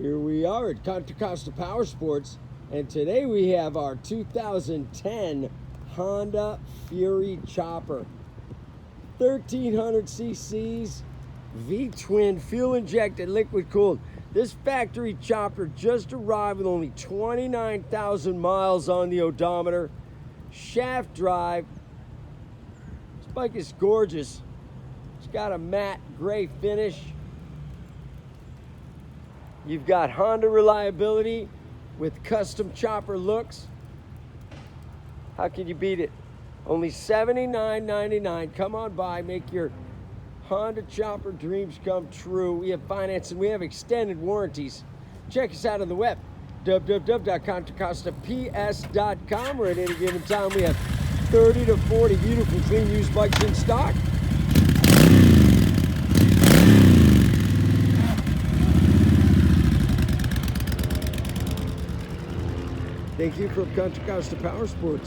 Here we are at Contra Costa Powersports, and today we have our 2010 Honda Fury Chopper. 1300 cc's, V-twin, fuel-injected, liquid-cooled. This factory chopper just arrived with only 29,000 miles on the odometer. Shaft drive. This bike is gorgeous. It's got a matte gray finish. You've got Honda reliability with custom chopper looks. How can you beat it? Only $79.99. Come on by, make your Honda chopper dreams come true. We have financing, we have extended warranties. Check us out on the web, www.contracostaps.com, where at any given time we have 30 to 40 beautiful, clean used bikes in stock. Thank you from Contra Costa Powersports.